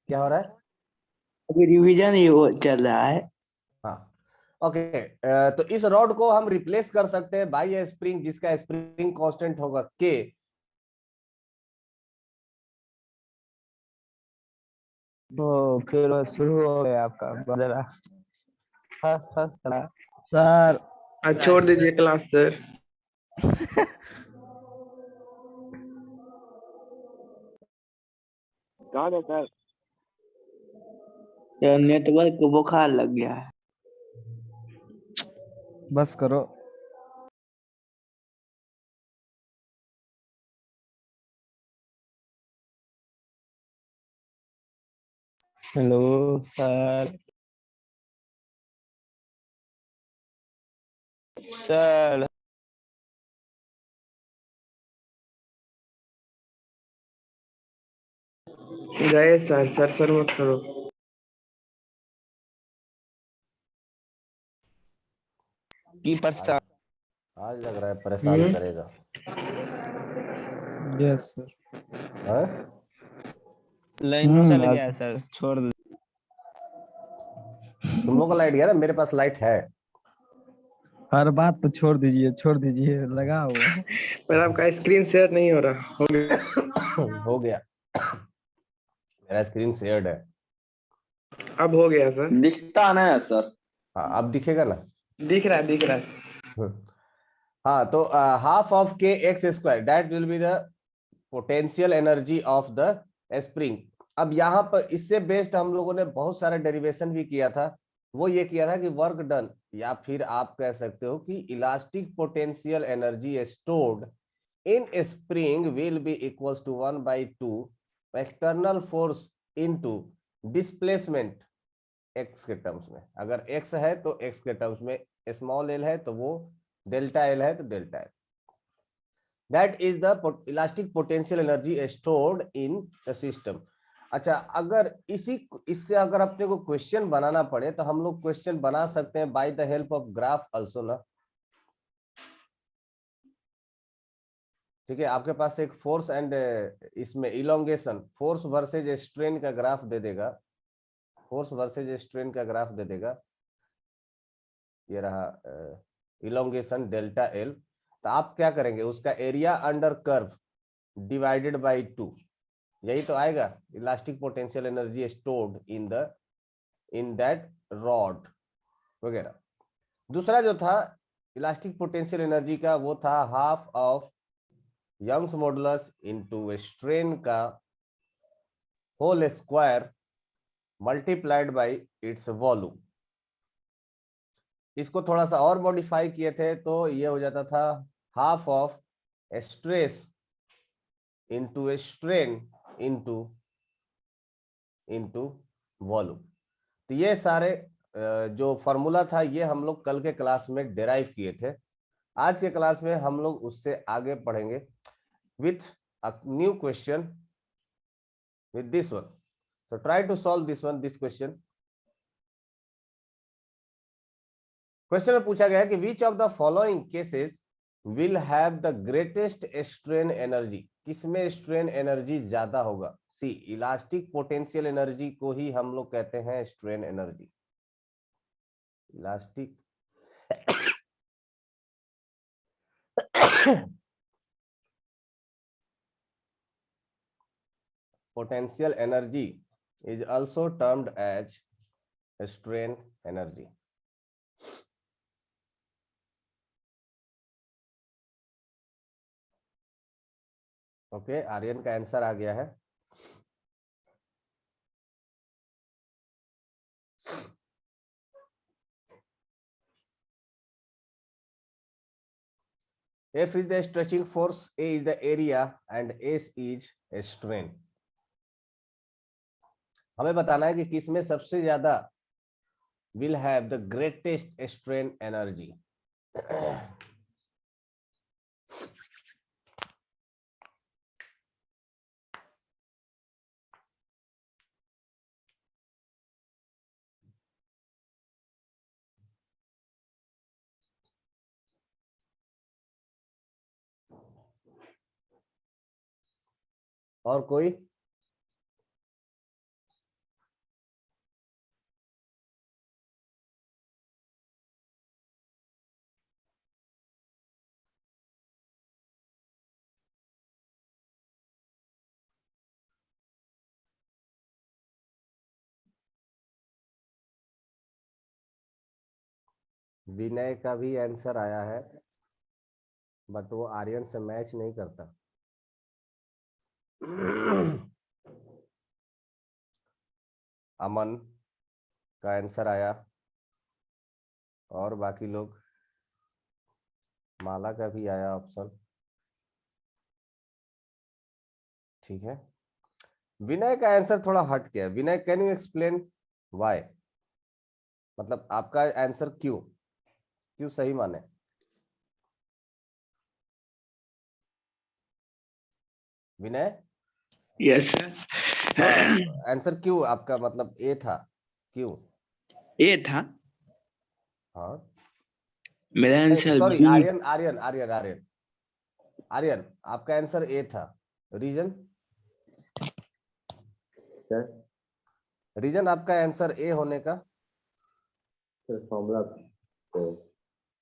क्या हो रहा है? अभी रिवीजन ही वो चल रहा है। हाँ, ओके। तो इस रॉड को हम रिप्लेस कर सकते हैं बाई ए स्प्रिंग जिसका स्प्रिंग कांस्टेंट होगा के। तो फिर वो शुरू हो गया आपका बजरा फर्स्ट फर्स्ट चला। सर आज छोड़ दीजिए क्लास सर। कहाँ गए सर? नेटवर्क को बुखार लग गया है। बस करो। Hello sir. सर गए सर, सर मत करो। की परेशान। आज लग रहा है परेशान करेगा। Yes sir. हाँ? लाइनों चल गया है आज सर, छोड़ दो। तुम लोग का लाइट गया ना, मेरे पास लाइट है। हर बात पे छोड़ दीजिए लगा हुआ है। पर आपका स्क्रीन शेयर नहीं हो रहा। हो गया। हो गया, मेरा स्क्रीन शेयर्ड है। अब हो गया सर। दिखता नहीं है सर। हाँ, अब दिखेगा ना। दिख रहा है, दिख रहा है। हाँ, तो हाफ ऑफ के x square that will be the potential energy of the spring. अब यहाँ पर इससे बेस्ड हम लोगों ने बहुत सारा डेरिवेशन भी किया था। वो ये किया था कि वर्क डन, या फिर आप कह सकते हो कि elastic potential energy stored in spring will be equals to 1/2 external force into displacement X के टर्म्स में। अगर एक्स है तो एक्स के टर्म्स में, स्मॉल एल है तो वो डेल्टा एल है तो delta L. That is the elastic potential energy stored in the system. अच्छा, अगर इससे अगर अपने को क्वेश्चन बनाना पड़े तो हम लोग क्वेश्चन बना सकते हैं by the help of graph also ना। ठीक है, आपके पास एक फोर्स एंड इसमें इलोंगेशन, फोर्स वर्सेज स्ट्रेन का ग्राफ दे देगा। फोर्स वर्सेज स्ट्रेन का ग्राफ दे देगा, ये रहा इलोंगेशन डेल्टा एल। तो आप क्या करेंगे, उसका area under curve divided by 2, यही तो आएगा elastic potential energy stored in that rod वगैरह। दूसरा जो था इलास्टिक पोटेंशियल एनर्जी का, वो था half of Young's modulus into strain का whole square multiplied by its volume. इसको थोड़ा सा और मॉडिफाई किए थे तो ये हो जाता था half of stress into strain into volume. तो ये सारे जो फॉर्मूला था ये हम लोग कल के क्लास में डिराइव किए थे। आज के क्लास में हम लोग उससे आगे पढ़ेंगे with a new question with this one. So try to solve this question. Question में पूछा गया है कि which of the following cases will have the greatest strain energy. किसमें स्ट्रेन एनर्जी ज्यादा होगा? सी, इलास्टिक पोटेंशियल एनर्जी को ही हम लोग कहते हैं strain energy. Elastic potential energy is also termed as strain energy. Okay, Aryan का आंसर आ गया है। F is the stretching force, A is the area and S is a strain. हमें बताना है कि किसमें सबसे ज्यादा will have the greatest strain energy. और कोई? विनय का भी आंसर आया है, बट वो आर्यन से मैच नहीं करता। अमन का आंसर आया, और बाकी लोग, माला का भी आया ऑप्शन। ठीक है, विनय का आंसर थोड़ा हट गया। विनय, कैन यू एक्सप्लेन व्हाई? मतलब आपका आंसर क्यों क्यों सही माने? विनय, यस सर। आंसर क्यों आपका, मतलब ए था, क्यों? ये था हाँ, मेरा answer sorry, B. Aryan Aryan Aryan Aryan Aryan, आपका आंसर ए था। रीजन? सर रीजन आपका आंसर ए होने का? सर फॉर्मूला तो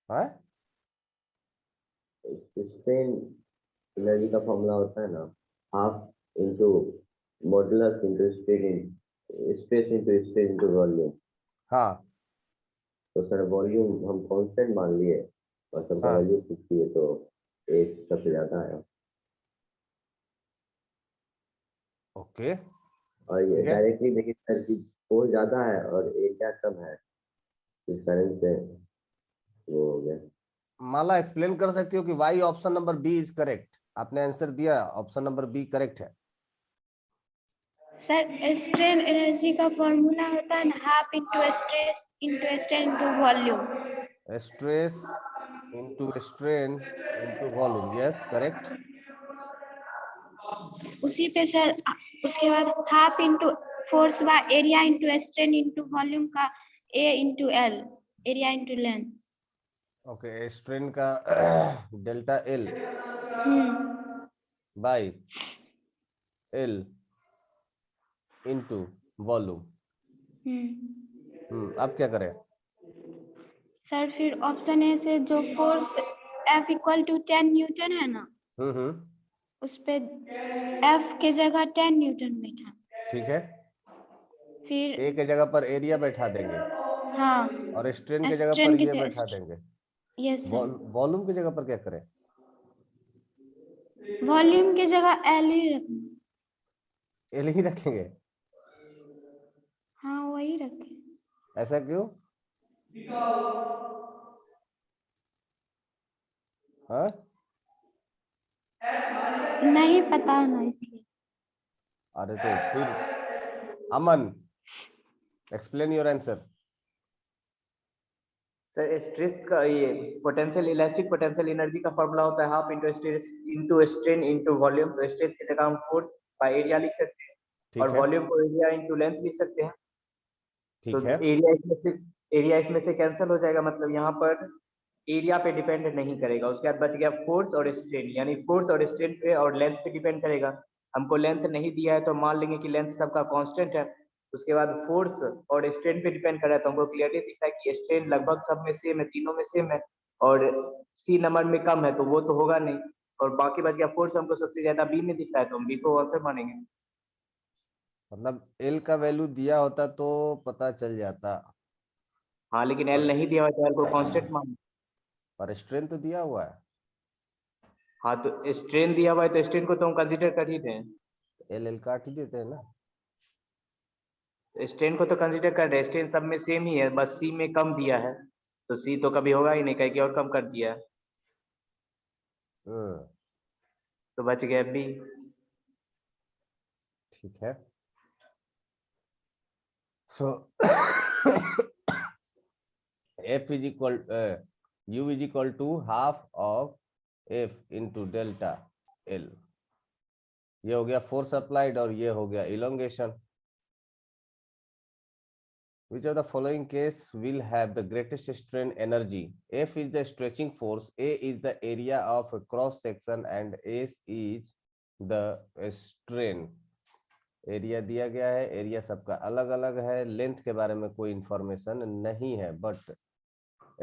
है स्ट्रेन एनर्जी का फॉर्मूला होता है ना, half into modulus into space into space into volume. हाँ तो सर वॉल्यूम हम कांस्टेंट मान लिए और सबका हाँ, वैल्यू फिक्स किए, तो एक सबसे ज्यादा आया। ओके, और ये ठीक है। डायरेक्टली देखिए सर कि फोर ज्यादा है और एरिया कम है, इस कारण से वो हो गया। माला, एक्सप्लेन कर सकती हो कि why option number B is correct? आपने आंसर दिया, ऑप्शन नंबर बी करेक्ट है। सर स्ट्रेन एनर्जी का फॉर्मूला होता है ना, half into stress into strain into volume. Stress into strain into volume, yes correct. उसी पे सर उसके बाद half into force by area into strain into volume का A into L, area into length. Okay, strain का delta L by L into volume. अब क्या करें? Sir फिर ऑप्शन ए से जो force F equal to 10 newton है ना, उस पे F के जगह 10 न्यूटन बैठा, ठीक है। फिर ए के जगह पर एरिया बैठा देंगे, हाँ और स्ट्रेन के जगह पर स्ट्रेन ये के बैठा देंगे। यस सर, वॉल्यूम की जगह पर क्या करें? वॉल्यूम की जगह एल ही रखना। एल ही रखेंगे? हाँ वही रखें। ऐसा क्यों? हाँ, नहीं पता ना इसलिए। अरे तो फिर Aman, explain your answer. Sir stress का ये पोटेंशियल इलास्टिक पोटेंशियल एनर्जी का फॉर्मूला होता है half into stress into strain into volume. तो स्ट्रेस की जगह हम फोर्स बाय एरिया लिख सकते हैं, ठीक और है, वॉल्यूम को एरिया इंटू लेंथ लिख सकते हैं। तो ठीक है। एरिया इसमें से कैंसिल हो जाएगा, मतलब यहाँ पर एरिया पे डिपेंड नहीं करेगा। उसके बाद बच गया फोर्स और स्ट्रेन, यानी फोर्स और स्ट्रेन पे और लेंथ पे डिपेंड करेगा। हमको लेंथ नहीं दिया है तो मान लेंगे कि लेंथ सबका कांस्टेंट है। उसके बाद फोर्स और स्ट्रेन पे डिपेंड कर रहा है, तो हमको क्लियरली दिख रहा है कि स्ट्रेन लगभग सब में सेम है, तीनों में सेम है, और सी नंबर में कम है तो वो तो होगा नहीं। और बाकी बच गया फोर्स, हमको सबसे ज्यादा बी में दिख रहा है तो हम बी को आंसर मानेंगे। मतलब एल का वैल्यू दिया होता तो पता चल जाता, हाँ लेकिन एल नहीं दिया हुआ तो एल को कांस्टेंट मान। पर स्ट्रेन तो दिया हुआ है। हाँ तो स्ट्रेन दिया हुआ है तो स्ट्रेन को तो हम कंसीडर कर ही रहे हैं। एल एल काट ही देते हैं ना। स्ट्रेन को तो कंसीडर कर रहे हैं, स्ट्रेन सब में सेम ही है, बस सी में कम दिया है, तो सी तो कभी होगा ही नहीं, कहीं और कम कर दिया है, तो बच गया बी। ठीक है, सो F is equal U is equal to half of F into delta L। ये हो गया फोर्स अप्लाइड और ये हो गया elongation. Which of the following case will have the greatest strain energy? F is the stretching force, A is the area of a cross section, and S is the strain। Area दिया गया है, area सबका अलग अलग है, length के बारे में कोई इंफॉर्मेशन नहीं है, बट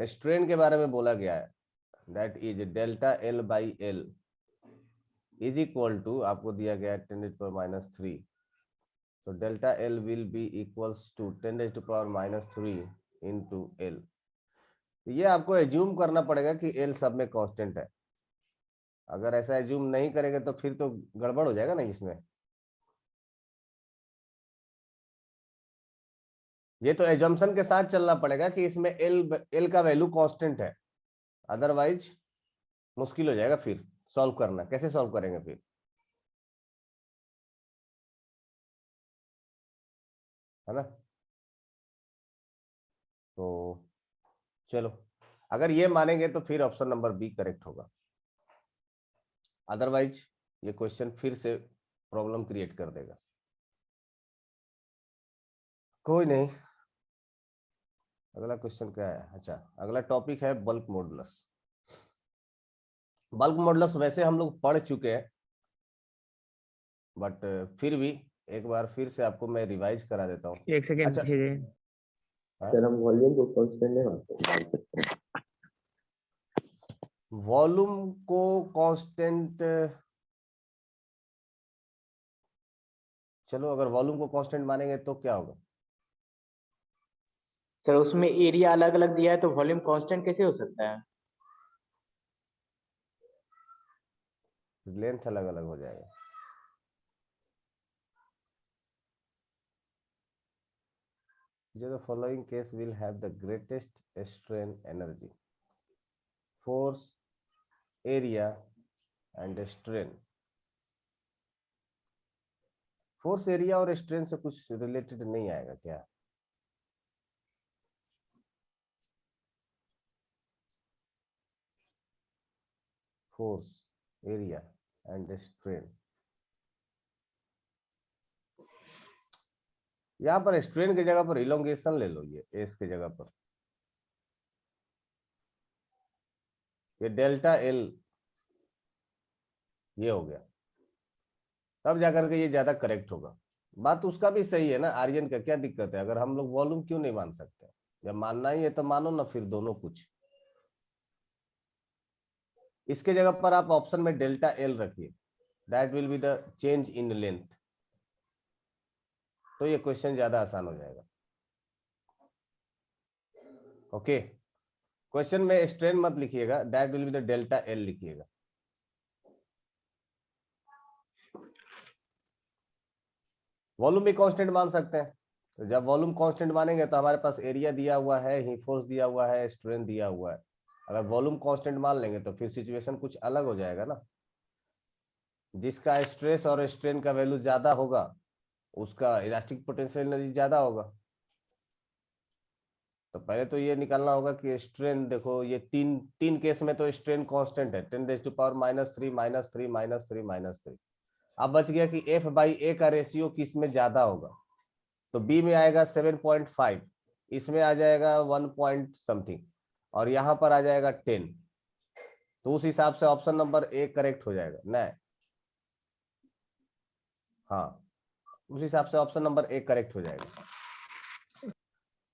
स्ट्रेन के बारे में बोला गया है, that is delta L by L is equal to, आपको दिया गया है 10⁻³ so delta L will be equals to 10⁻³ into L। ये आपको एज्यूम करना पड़ेगा कि एल सब में कांस्टेंट है। अगर ऐसा एज्यूम नहीं करेंगे तो फिर तो गड़बड़ हो जाएगा ना इसमें। ये तो एजम्पशन के साथ चलना पड़ेगा कि इसमें एल का वैल्यू कांस्टेंट है, अदरवाइज मुश्किल हो जाएगा फिर सॉल्व करना। कैसे सॉल्व करेंगे फिर? है ना? तो चलो, अगर ये मानेंगे तो फिर ऑप्शन नंबर बी करेक्ट होगा, अदरवाइज ये क्वेश्चन फिर से प्रॉब्लम क्रिएट कर देगा। कोई नहीं, अगला क्वेश्चन क्या है? अच्छा, अगला टॉपिक है बल्क मॉडुलस। बल्क मॉडुलस वैसे हम लोग पढ़ चुके हैं, बट फिर भी एक बार फिर से आपको मैं रिवाइज करा देता हूँ। एक सेकेंड अच्छा, सर हम वॉल्यूम को कांस्टेंट नहीं डाल सकते। वॉल्यूम को कांस्टेंट, चलो अगर वॉल्यूम को कांस्टेंट मानेंगे तो क्या होगा? सर उसमें एरिया अलग अलग दिया है तो वॉल्यूम कांस्टेंट कैसे हो सकता है? लेंथ अलग अलग हो जाएगा। The following case will have the greatest strain energy: force, area and strain. Force, area और स्ट्रेन से कुछ रिलेटेड नहीं आएगा क्या? Force, area and strain. यहां पर स्ट्रेन की जगह पर इलोंगेशन ले लो, ये एस की जगह पर ये डेल्टा एल ये हो गया, तब जाकर के ये ज्यादा करेक्ट होगा। बात उसका भी सही है ना, आर्यन का क्या दिक्कत है? अगर हम लोग वॉल्यूम क्यों नहीं मान सकते? जब मानना ही है तो मानो ना, फिर दोनों कुछ। इसके जगह पर आप ऑप्शन में डेल्टा एल रखिए, that will be the change in length, तो ये क्वेश्चन ज्यादा आसान हो जाएगा। ओके, क्वेश्चन में स्ट्रेन मत लिखिएगा, that will be the delta L लिखिएगा। वॉल्यूम भी कांस्टेंट मान सकते हैं, तो जब वॉल्यूम कांस्टेंट मानेंगे तो हमारे पास एरिया दिया हुआ है, ही फोर्स दिया हुआ है, स्ट्रेन दिया हुआ है। अगर वॉल्यूम कांस्टेंट मान लेंगे तो फिर सिचुएशन कुछ अलग हो जाएगा ना। जिसका स्ट्रेस और स्ट्रेन का वैल्यू ज्यादा होगा उसका इलास्टिक पोटेंशियल एनर्जी ज्यादा होगा। तो पहले तो ये निकालना होगा कि स्ट्रेन, देखो ये तीन केस में तो स्ट्रेन कांस्टेंट है, 10⁻³ -3 अब बच गया कि F/A का रेशियो किस में ज्यादा होगा, तो B में आएगा 7.5, इसमें आ जाएगा 1 पॉइंट समथिंग, और यहाँ पर आ जाएगा 10। तो उस हिसाब से ऑप्शन नंबर ए करेक्ट हो जाएगा ना? हाँ, उस हिसाब से ऑप्शन नंबर ए करेक्ट हो जाएगा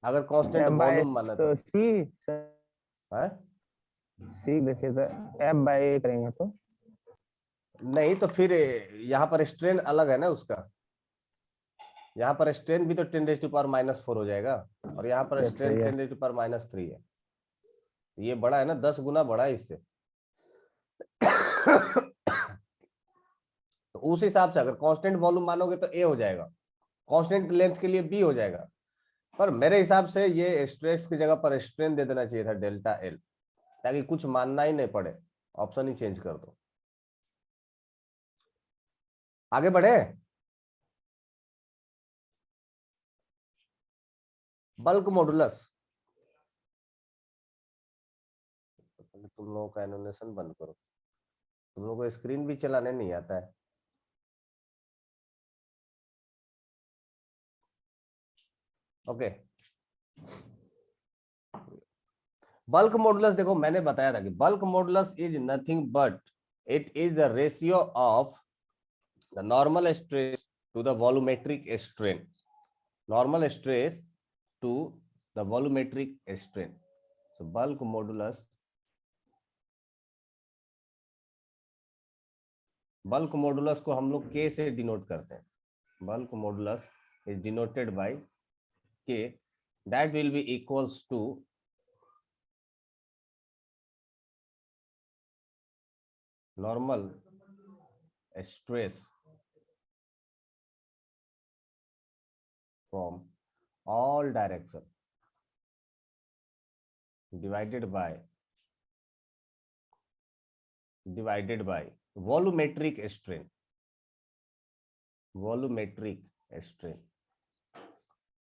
अगर कांस्टेंट वॉल्यूम माना तो सी है। सी देखिए तो F/A करेंगे तो नहीं तो फिर यहाँ पर स्ट्रेन अलग है ना उसका, यहाँ पर स्ट्रेन भी तो 10⁻⁻4 हो जाएगा, और यहाँ पर स्ट्रेन 10⁻⁻3 है। ये बड़ा है ना, 10 गुना बड़ा है इससे। तो उस हिसाब से अगर कांस्टेंट वॉल्यूम मानोगे तो ए हो जाएगा, कांस्टेंट लेंथ के लिए बी हो जाएगा। पर मेरे हिसाब से ये स्ट्रेस की जगह पर स्ट्रेन दे देना चाहिए था, डेल्टा एल, ताकि कुछ मानना ही नहीं पड़े, ऑप्शन ही चेंज कर दो। आगे बढ़े। बल्क मॉडुलस, तुम लोगों का एनोटेशन बंद करो, तुम लोगों को स्क्रीन भी चलाने नहीं आता है। ओके, बल्क मॉडुलस देखो, मैंने बताया था कि bulk modulus is nothing but it is the ratio of the normal stress to the volumetric strain, normal stress to the volumetric strain. So bulk modulus, bulk modulus को हम लोग K से denote करते हैं। Bulk modulus is denoted by K, that will be equals to normal stress from all direction divided by volumetric strain. Volumetric strain.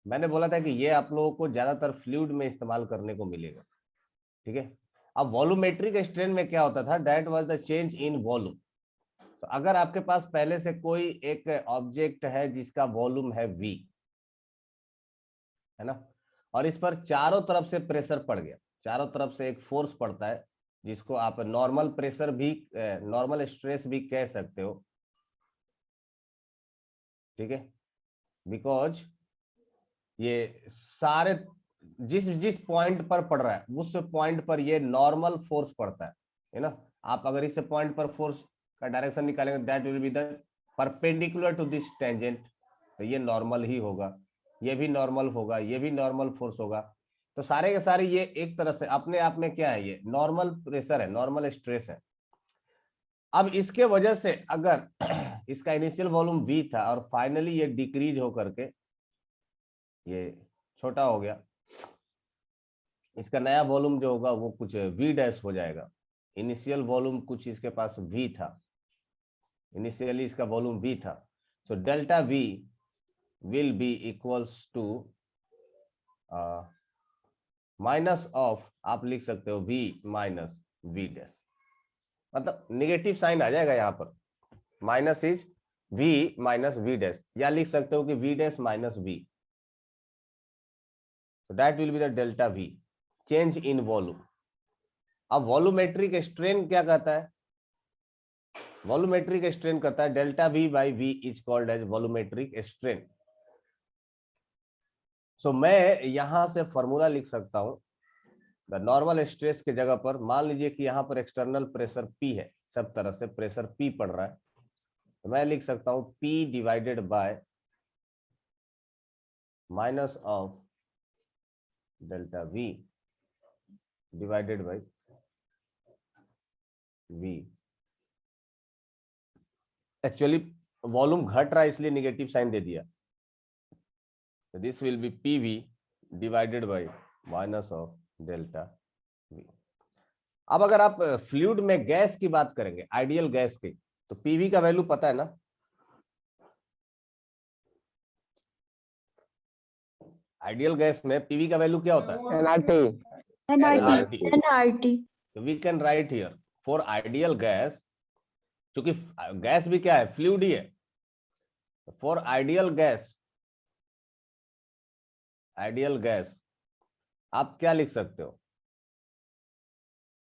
मैंने बोला था कि ये आप लोगों को ज्यादातर फ्लूइड में इस्तेमाल करने को मिलेगा, ठीक है। अब वॉल्यूमेट्रिक स्ट्रेन में क्या होता था, that was the change in volume. तो अगर आपके पास पहले से कोई एक ऑब्जेक्ट है जिसका वॉल्यूम है v, है ना, और इस पर चारों तरफ से प्रेशर पड़ गया, चारों तरफ से एक फोर्स पड़ता है जिसको आप नॉर्मल प्रेशर भी, नॉर्मल स्ट्रेस भी कह सकते हो, ठीक है। बिकॉज ये सारे जिस पॉइंट पर पड़ रहा है उस पॉइंट पर ये नॉर्मल फोर्स पड़ता है ना। आप अगर इस पॉइंट पर फोर्स का डायरेक्शन निकालेंगे, that will be the perpendicular to this tangent, तो ये नॉर्मल ही होगा, ये भी नॉर्मल होगा, ये भी नॉर्मल फोर्स होगा। तो सारे के सारे ये एक तरह से अपने आप में क्या है, ये नॉर्मल प्रेशर है, नॉर्मल स्ट्रेस है। अब इसके वजह से अगर इसका इनिशियल वॉल्यूम v था और फाइनली ये डिक्रीज होकर के ये छोटा हो गया, इसका नया वॉल्यूम जो होगा वो कुछ v डैश हो जाएगा। इनिशियल वॉल्यूम कुछ इसके पास v था, इनिशियली इसका वॉल्यूम v था, so delta v will be equals to minus of, आप लिख सकते हो v माइनस v डैश, मतलब नेगेटिव साइन आ जाएगा यहाँ पर, minus is v minus v dash, या लिख सकते हो कि v dash minus v, that will be the delta v, change in volume. अब वॉल्यूमेट्रिक स्ट्रेन क्या कहता है, वॉल्यूमेट्रिक स्ट्रेन करता है delta v by v is called as volumetric strain. So मैं यहां से फॉर्मूला लिख सकता हूं, द नॉर्मल स्ट्रेस के जगह पर मान लीजिए कि यहाँ पर एक्सटर्नल प्रेशर P है, सब तरह से प्रेशर P पड़ रहा है, तो मैं लिख सकता हूं P divided by minus of delta V divided by V। Actually volume घट रहा है इसलिए निगेटिव साइन दे दिया, this will be PV divided by minus of delta V। अब अगर आप फ्लूइड में गैस की बात करेंगे, आइडियल गैस की, तो PV का वैल्यू पता है ना, आइडियल गैस में PV का वैल्यू क्या होता है, nRT। We can write here for ideal gas, क्योंकि गैस भी क्या है, फ्लूइड ही है, फॉर आइडियल गैस आप क्या लिख सकते हो,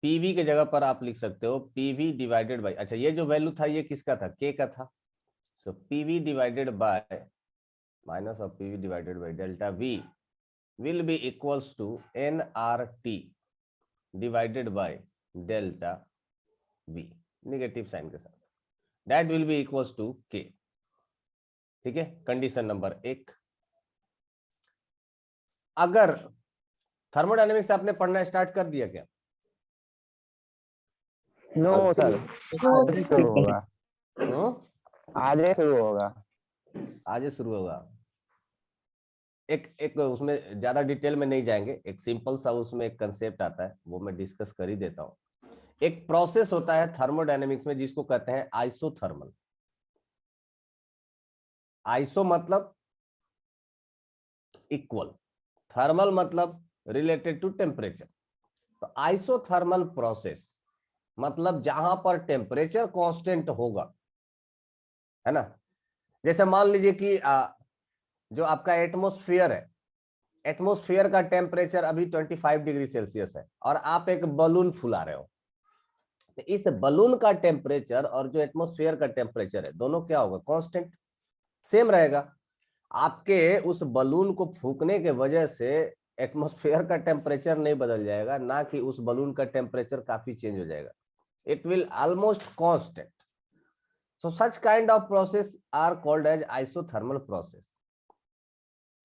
PV के जगह पर आप लिख सकते हो PV डिवाइडेड बाय, अच्छा ये जो वैल्यू था ये किसका था, K का था, so PV divided by minus of PV divided by delta V will be equals to nRT divided by delta V, negative sign के साथ, that will be equals to K, ठीक है। Condition number 1। अगर thermodynamics आपने पढ़ना start कर दिया क्या, नो सर, आज शुरू होगा, आज शुरू होगा, आज शुरू होगा। एक उसमें ज्यादा डिटेल में नहीं जाएंगे, एक सिंपल सा उसमें एक कंसेप्ट आता है वो मैं डिस्कस कर ही देता हूं। एक प्रोसेस होता है थर्मोडायनेमिक्स में जिसको कहते हैं आइसोथर्मल। आइसो मतलब इक्वल, थर्मल मतलब रिलेटेड टू टेम्परेचर। तो आइसोथर्मल प्रोसेस मतलब जहां पर टेम्परेचर कांस्टेंट होगा, है ना। जैसे मान लीजिए कि जो आपका एटमॉस्फेयर है, एटमॉस्फेयर का टेम्परेचर अभी 25 डिग्री सेल्सियस है और आप एक बलून फुला रहे हो, तो इस बलून का टेम्परेचर और जो एटमॉस्फेयर का टेम्परेचर है दोनों क्या होगा, कांस्टेंट, सेम रहेगा। आपके उस बलून को फूकने के वजह से एटमॉस्फेयर का टेम्परेचर नहीं बदल जाएगा, ना कि उस बलून का टेम्परेचर काफी चेंज हो जाएगा, it will almost constant. So such kind of process are called as isothermal process.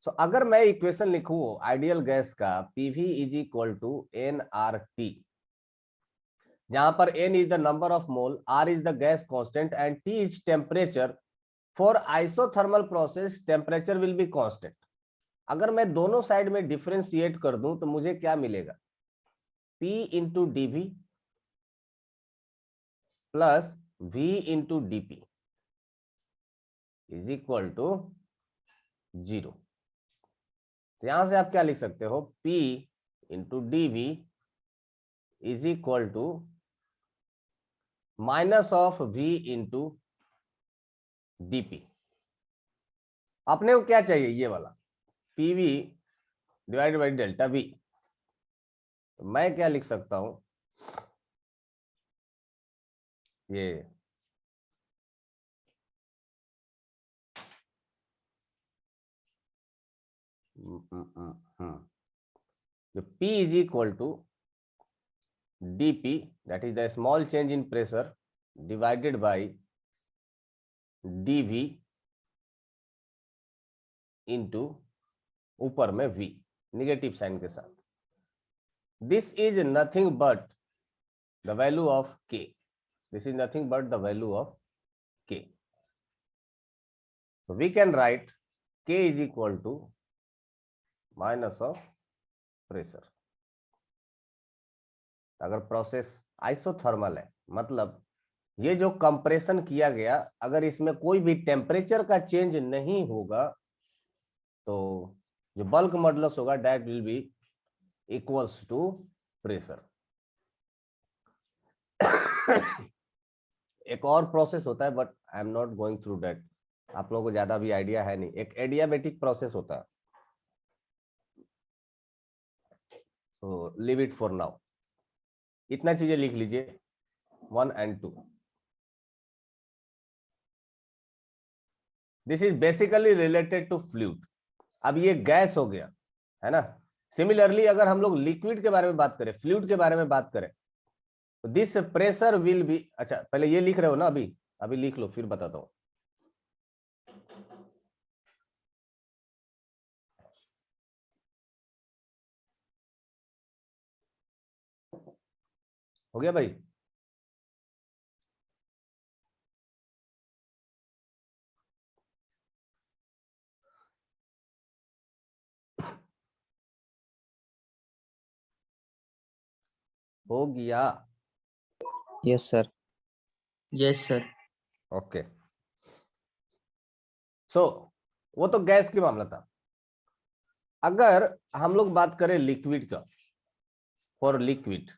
So अगर मैं इक्वेशन लिखूं आइडियल गैस का PV is equal to nRT, जहां पर n is the number of mole, r is the gas constant and T is temperature. For isothermal process temperature will be constant. अगर मैं दोनों side में differentiate कर दूं तो मुझे क्या मिलेगा, P into dV plus V into dP is equal to 0। तो यहां से आप क्या लिख सकते हो, P into dV is equal to minus of V into dP। अपने को क्या चाहिए, ये वाला PV divided by delta V। तो मैं क्या लिख सकता हूं, ये जो P is equal to dP, that is the small change in pressure divided by dV into ऊपर में V निगेटिव साइन के साथ। This is nothing but the value of K, this is nothing but the value of K। So we can write K is equal to minus of pressure। अगर process isothermal है, मतलब ये जो compression किया गया, अगर इसमें कोई भी टेम्परेचर का चेंज नहीं होगा तो जो बल्क मॉडुलस होगा that will be equals to pressure. एक और प्रोसेस होता है but I am not going through that, आप लोगों को ज्यादा भी आइडिया है नहीं। एक एडियाबेटिक प्रोसेस होता है, so leave it for now. इतना चीजें लिख लीजिए 1 and 2। This is basically related to fluid. अब ये गैस हो गया है ना। सिमिलरली अगर हम लोग लिक्विड के बारे में बात करें, फ्लूइड के बारे में बात करें, तो दिस प्रेशर विल बी, अच्छा पहले ये लिख रहे हो ना, अभी लिख लो फिर बताता हूं। हो गया भाई? हो गया? Yes sir. Yes sir. Okay, so वो तो गैस की मामला था। अगर हम लोग बात करें लिक्विड का, फॉर लिक्विड,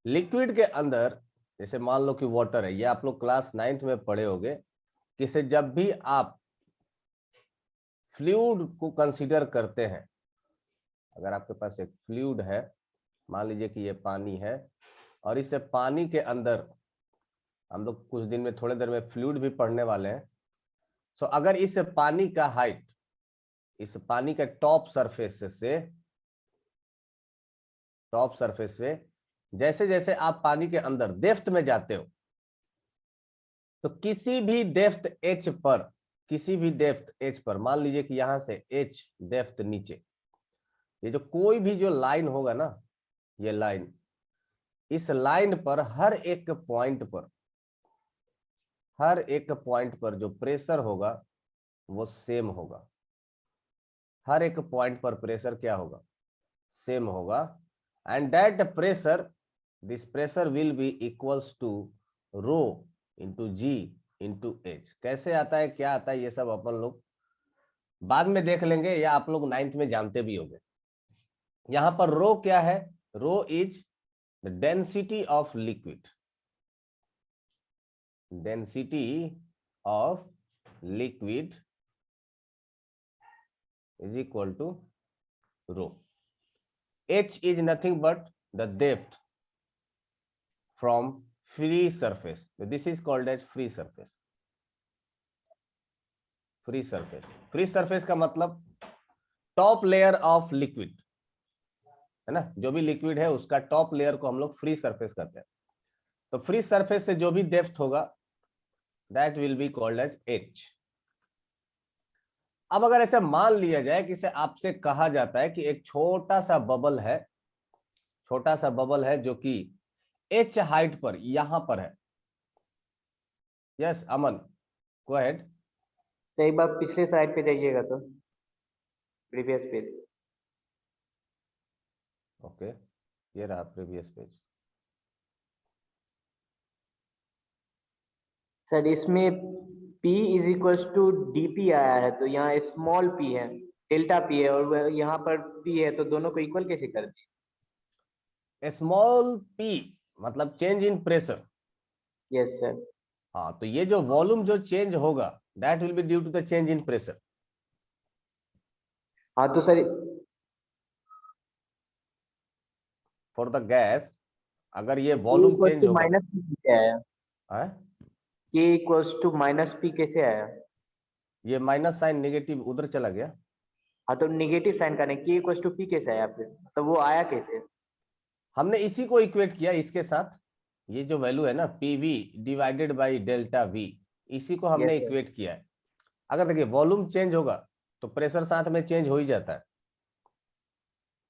लिक्विड के अंदर जैसे मान लो कि वाटर है, ये आप लोग क्लास 9th में पढ़े होंगे कि से जब भी आप फ्लूइड को कंसीडर करते हैं, अगर आपके पास एक फ्लूइड है, मान लीजिए कि ये पानी है, और इस पानी के अंदर हम लोग कुछ दिन में, थोड़ी देर में फ्लूइड भी पढ़ने वाले हैं। सो अगर इस पानी का हाइट, इस पानी के टॉप सरफेस से जैसे जैसे आप पानी के अंदर डेप्थ में जाते हो, तो किसी भी डेप्थ एच पर, मान लीजिए कि यहां से एच डेप्थ नीचे, ये जो कोई भी जो लाइन होगा ना, ये लाइन, इस लाइन पर हर एक पॉइंट पर जो प्रेशर होगा वो सेम होगा। हर एक पॉइंट पर प्रेशर क्या होगा, सेम होगा। And that pressure, this pressure will be equals to rho into G into H. कैसे आता है, क्या आता है, ये सब अपन लोग बाद में देख लेंगे, या आप लोग 9th में जानते भी होंगे। यहां पर रो क्या है, rho is the density of liquid, density of liquid is equal to rho. H is nothing but the depth from free surface. So this is called as free surface. Free surface. Free surface का मतलब top layer of liquid है ना, जो भी liquid है उसका top layer को हम लोग फ्री सरफेस कहते हैं। तो फ्री सरफेस से जो भी डेप्थ होगा that will be called as H। अब अगर ऐसे मान लिया जाए कि इसे आपसे कहा जाता है कि एक छोटा सा बबल है, छोटा सा बबल है जो कि h हाइट पर यहां पर है। यस अमन, गो अहेड। सही बात, पिछले स्लाइड पे जाइएगा तो प्रीवियस पेज। ओके, ये रहा प्रीवियस पेज। सर इसमें P is equal to DP आया है, तो यहाँ स्मॉल p है, डेल्टा P है, और यहाँ पर P है, तो दोनों को इक्वल कैसे कर दिए? स्मॉल p मतलब change in pressure. Yes sir. हाँ, तो ये जो वॉल्यूम जो चेंज होगा that will be due to the change in pressure. हाँ तो सर फॉर द गैस अगर ये वॉल्यूम चेंज होगा माइनस p कैसे आया? है? K equals to minus p कैसे आया? ये माइनस साइन नेगेटिव उधर चला गया। हाँ तो निगेटिव साइन का नहीं, K इक्वल्स टू p कैसे आया फिर, तो वो आया कैसे? हमने इसी को इक्वेट किया इसके साथ, ये जो वैल्यू है ना PV divided by delta V, इसी को हमने इक्वेट किया है। अगर देखिए वॉल्यूम चेंज होगा तो प्रेशर साथ में चेंज हो ही जाता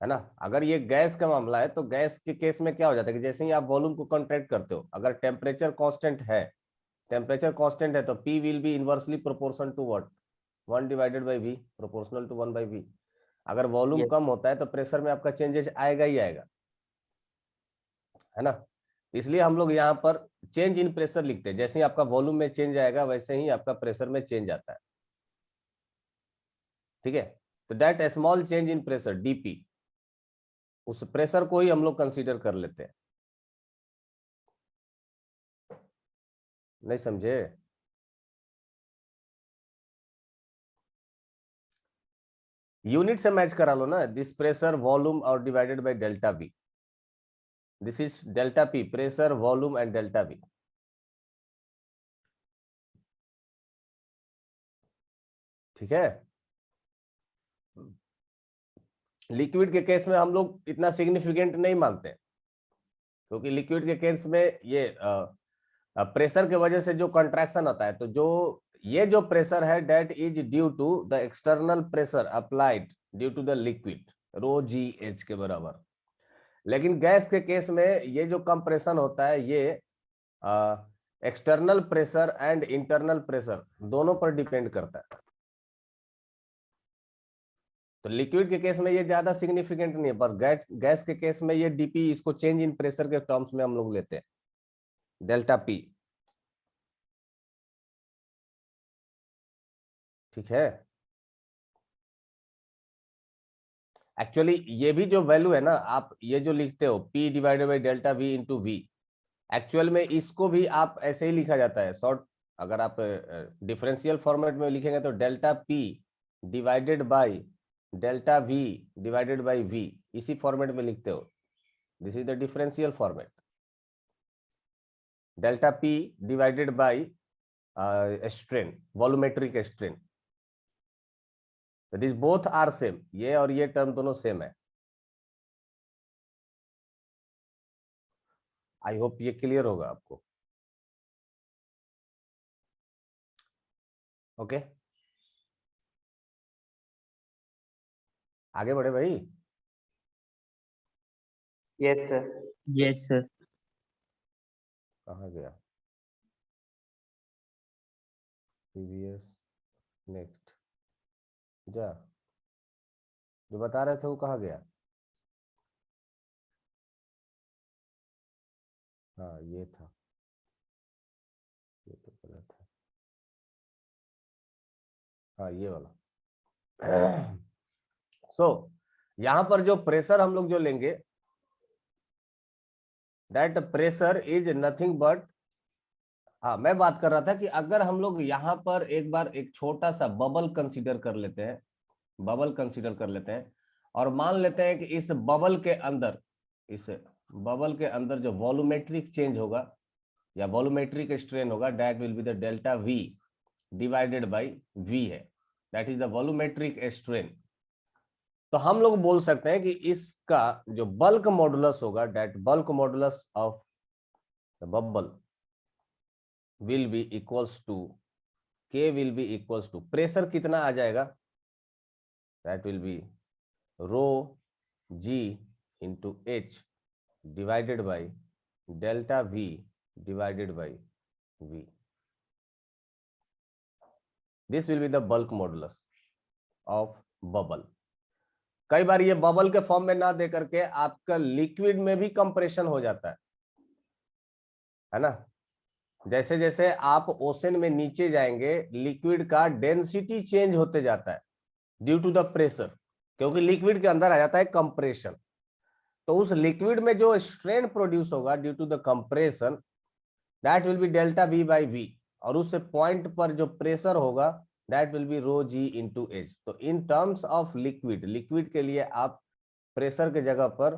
है ना। अगर ये गैस का मामला है तो गैस के केस में क्या हो जाता है कि जैसे ही आप वॉल्यूम को कॉन्ट्रैक्ट करते हो, अगर टेम्परेचर कांस्टेंट है, टेम्परेचर कांस्टेंट है तो P will be inversely proportional to what, 1 divided by V, proportional to 1 by V। अगर वॉल्यूम कम होता है तो प्रेशर में आपका चेंजेस आएगा ही आएगा, है ना। इसलिए हम लोग यहाँ पर चेंज इन प्रेशर लिखते हैं, जैसे ही आपका वॉल्यूम में चेंज आएगा वैसे ही आपका प्रेशर में चेंज आता है, ठीक है। तो that small change in pressure DP, उस प्रेशर को ही हम लोग कंसीडर कर लेते हैं। नहीं समझे? यूनिट से मैच करा लो ना, दिस प्रेशर वॉल्यूम और divided by delta V, this is delta P, pressure volume and delta V। ठीक है। लिक्विड के केस में हम लोग इतना सिग्निफिकेंट नहीं मानते, क्योंकि लिक्विड के केस में ये प्रेशर के वजह से जो कंट्रैक्शन आता है, तो जो ये जो प्रेशर है that is due to the external pressure applied due to the liquid, ρGH के बराबर। लेकिन गैस के केस में ये जो कंप्रेशन होता है ये external pressure and internal pressure दोनों पर डिपेंड करता है। तो लिक्विड के केस में ये ज्यादा सिग्निफिकेंट नहीं है, पर गैस के केस में ये DP, इसको चेंज इन प्रेशर के टर्म्स में हम लोग लेते हैं, डेल्टा P। ठीक है। एक्चुअली ये भी जो वैल्यू है ना, आप ये जो लिखते हो P divided by delta V into V, actual में इसको भी आप ऐसे ही लिखा जाता है शॉर्ट। अगर आप डिफरेंशियल फॉर्मेट में लिखेंगे तो delta P divided by delta V divided by V, इसी फॉर्मेट में लिखते हो। This is the differential format, delta P divided by strain, volumetric strain. This both are same, ये और ये टर्म दोनों सेम है। आई होप ये क्लियर होगा आपको। ओके, आगे बढ़े भाई। Yes sir. Yes sir. कहाँ गया प्रीवियस, नेक्स्ट जा, जो बता रहे थे वो कहाँ गया? हाँ ये था, ये तो गलत था। हाँ ये वाला। यहां पर जो प्रेशर हम लोग जो लेंगे, that pressure is nothing but, हाँ मैं बात कर रहा था कि अगर हम लोग यहाँ पर एक बार एक छोटा सा बबल कंसीडर कर लेते हैं, बबल कंसीडर कर लेते हैं और मान लेते हैं कि इस बबल के अंदर, इस बबल के अंदर जो वॉल्यूमेट्रिक चेंज होगा या वॉल्यूमेट्रिक स्ट्रेन होगा, that will be the delta V divided by V है, that is the volumetric strain. तो हम लोग बोल सकते हैं कि इसका जो बल्क मॉडुलस होगा, that bulk modulus of the bubble will be equals to, K will be equals to, pressure कितना आ जाएगा, that will be rho g into h divided by delta v divided by v. This will be the bulk modulus of bubble. कई बार ये bubble के form में ना दे करके आपका लिक्विड में भी कंप्रेशन हो जाता है ना। जैसे जैसे आप ओशन में नीचे जाएंगे लिक्विड का डेंसिटी चेंज होते जाता है ड्यू टू द प्रेशर, क्योंकि लिक्विड के अंदर आ जाता है कंप्रेशन। तो उस लिक्विड में जो स्ट्रेन प्रोड्यूस होगा due to the compression that will be delta V by V, और उस पॉइंट पर जो प्रेशर होगा that will be rho G into H. तो इन टर्म्स ऑफ लिक्विड के लिए आप प्रेशर के जगह पर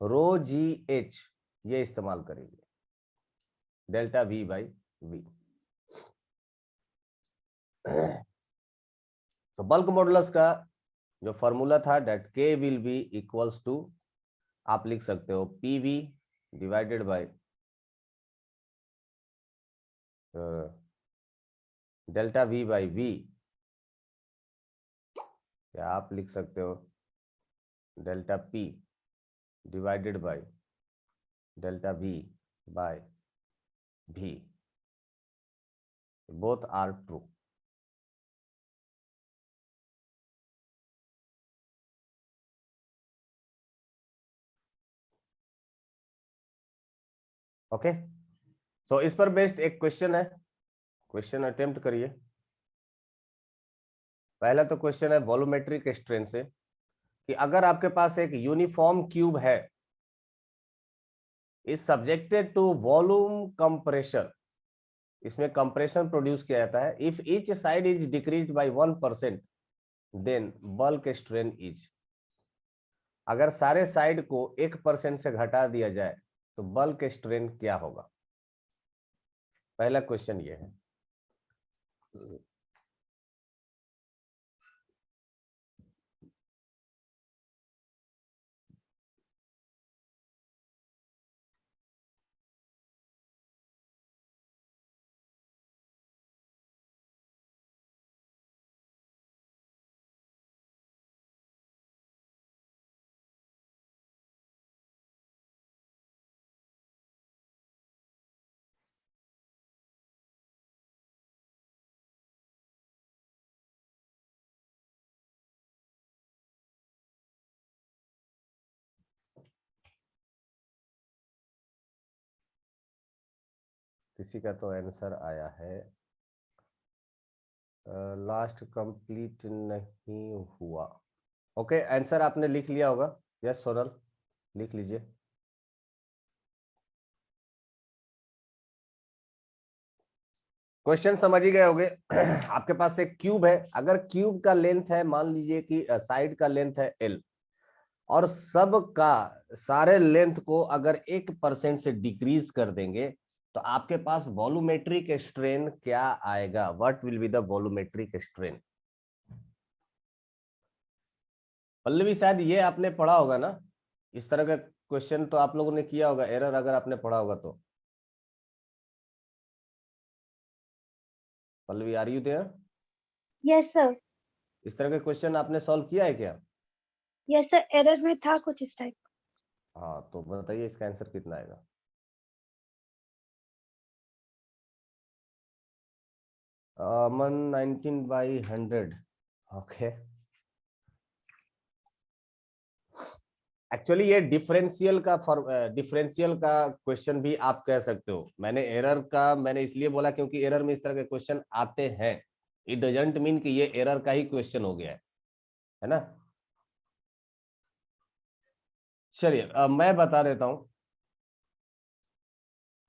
रो जी एच ये इस्तेमाल करेंगे, डेल्टा वी बाई वी। तो बल्क मॉडुलस का जो फॉर्मूला था दैट के विल बी इक्वल्स टू, आप लिख सकते हो P V divided by delta V by V, या आप लिख सकते हो delta P divided by delta V by भी, both are true. ओके, तो इस पर बेस्ड एक क्वेश्चन है, क्वेश्चन अटेम्प्ट करिए। पहला तो क्वेश्चन है वॉल्यूमेट्रिक स्ट्रेन से कि अगर आपके पास एक यूनिफॉर्म क्यूब है is subjected to volume compression, इसमें कंप्रेशन प्रोड्यूस किया जाता है, if each side is decreased by 1% then bulk strain is. अगर सारे साइड को 1% से घटा दिया जाए तो बल्क स्ट्रेन क्या होगा? पहला क्वेश्चन ये है। किसी का तो आंसर आया है, लास्ट कंप्लीट नहीं हुआ। ओके, आंसर आपने लिख लिया होगा। यस सोनल, लिख लीजिए। क्वेश्चन समझ ही गए होंगे। आपके पास एक क्यूब है, अगर क्यूब का लेंथ है, मान लीजिए कि साइड का लेंथ है L, और सब का सारे लेंथ को अगर 1% से डिक्रीज कर देंगे तो आपके पास वॉल्यूमेट्रिक स्ट्रेन क्या आएगा? What will be the volumetric strain? Pallavi, शायद ये आपने पढ़ा होगा ना, इस तरह का क्वेश्चन तो आप लोगों ने किया होगा, एरर अगर आपने पढ़ा होगा तो। Pallavi, are you there? Yes sir. इस तरह का क्वेश्चन आपने सॉल्व किया है क्या? यस सर, एरर में था कुछ इस टाइप। हाँ, तो बताइए इसका आंसर कितना आएगा? अमन 19/100। ओके, एक्चुअली ये डिफरेंशियल का क्वेश्चन भी आप कह सकते हो। मैंने एरर का मैंने इसलिए बोला क्योंकि एरर में इस तरह के क्वेश्चन आते हैं। इट डजंट मीन कि ये एरर का ही क्वेश्चन हो गया है ना। चलिए मैं बता देता हूं।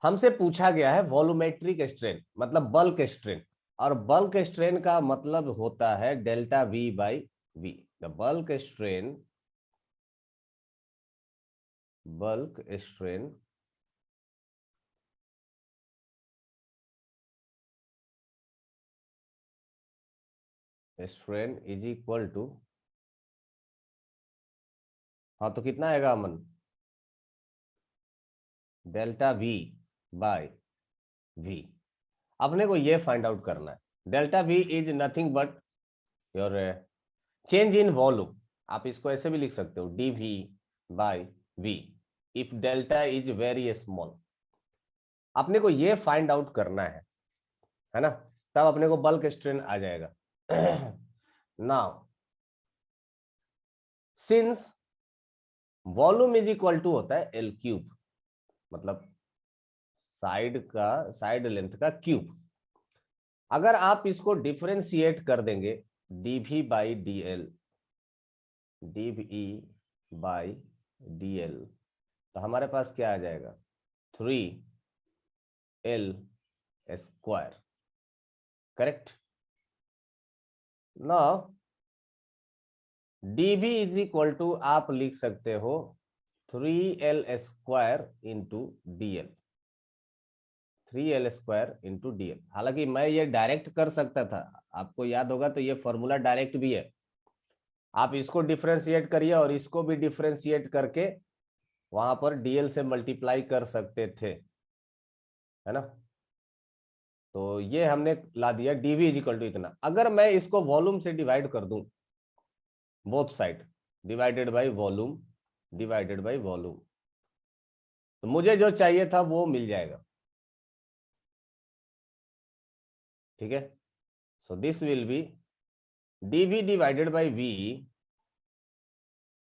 हमसे पूछा गया है वॉल्यूमेट्रिक स्ट्रेन मतलब बल्क स्ट्रेन, और बल्क स्ट्रेन का मतलब होता है delta V by V. The bulk strain is equal to, हाँ तो कितना आएगा Aman? Delta V by V. अपने को ये फाइंड आउट करना है। Delta V is nothing but your change in volume, आप इसको ऐसे भी लिख सकते हो dV by V if delta is very small. अपने को ये फाइंड आउट करना है ना, तब अपने को बल्क स्ट्रेन आ जाएगा। Now since volume is equal to होता है L क्यूब, मतलब साइड लेंथ का क्यूब। अगर आप इसको डिफरेंशिएट कर देंगे dV by dl, dV by dl, तो हमारे पास क्या आ जाएगा 3L square, correct. Now dV is equal to आप लिख सकते हो 3L square into dl, 3L square into dl। हालांकि मैं ये डायरेक्ट कर सकता था, आपको याद होगा तो ये फॉर्मूला डायरेक्ट भी है, आप इसको डिफरेंशिएट करिए और इसको भी डिफरेंशिएट करके वहां पर dl से मल्टीप्लाई कर सकते थे, है ना। तो ये हमने ला दिया dV इज इक्वल टू इतना। अगर मैं इसको वॉल्यूम से डिवाइड कर दूं, both side divided by volume, divided by volume, तो मुझे जो चाहिए था वो मिल जाएगा, ठीक है। So this will be dV divided by V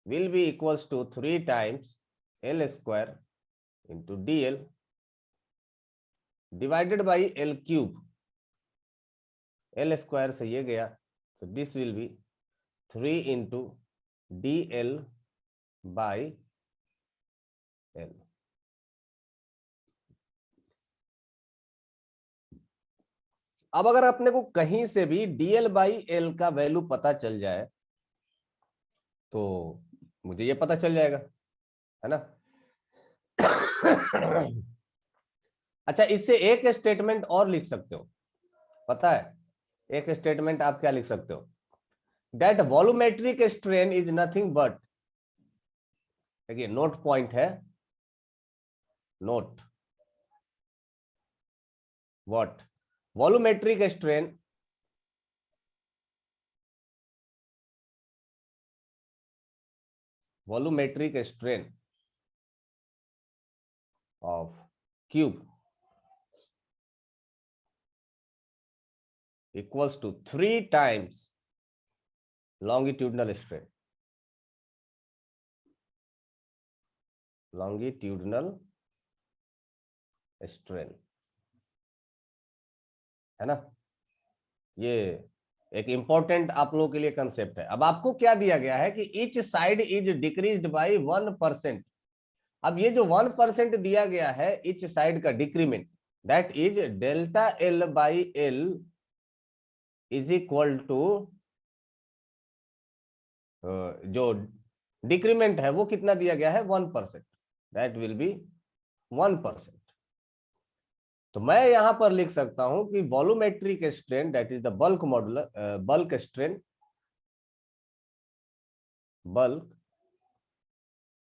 will be equals to 3 times L square into dl divided by L cube, L square से ये गया, so this will be 3 into dl by L। अब अगर अपने को कहीं से भी dl by L का वैल्यू पता चल जाए तो मुझे ये पता चल जाएगा, है ना। अच्छा, इससे एक स्टेटमेंट और लिख सकते हो, पता है एक स्टेटमेंट आप क्या लिख सकते हो, that volumetric strain is nothing but, देखिए नोट पॉइंट है, note what volumetric strain volumetric strain of cube equals to 3 times longitudinal strain, longitudinal strain, है ना। ये एक इंपॉर्टेंट आप लोगों के लिए कंसेप्ट है। अब आपको क्या दिया गया है कि each side is decreased by 1%। अब ये जो 1% दिया गया है ईच साइड का decrement, that is delta L by L is equal to, जो डिक्रीमेंट है वो कितना दिया गया है 1%, दैट विल बी 1%। तो मैं यहां पर लिख सकता हूं कि volumetric strain that is the bulk modular, bulk strain, bulk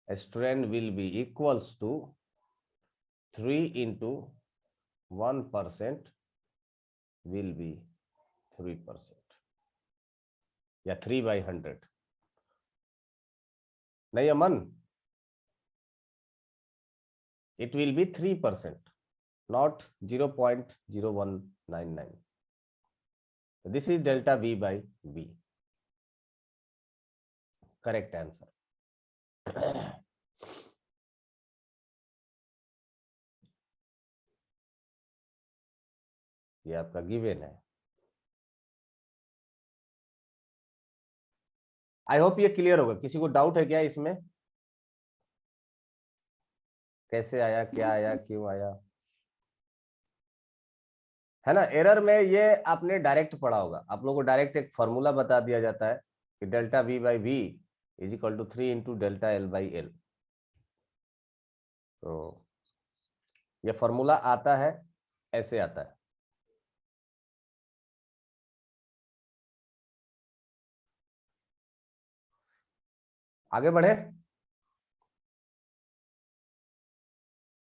strain will be equals to 3 into 1% will be 3%, या 3/100, नहीं अमन, it will be 3%, not 0.0199. This is delta V by V. Correct answer. ये आपका गिवन है। I hope ये clear होगा। किसी को doubt है क्या इसमें, कैसे आया, क्या आया, क्यों आया, है ना। एरर में ये आपने डायरेक्ट पढ़ा होगा, आप लोगों को डायरेक्ट एक फॉर्मूला बता दिया जाता है कि delta V by V is equal to 3 into delta L by L। तो ये फॉर्मूला आता है, ऐसे आता है। आगे बढ़े,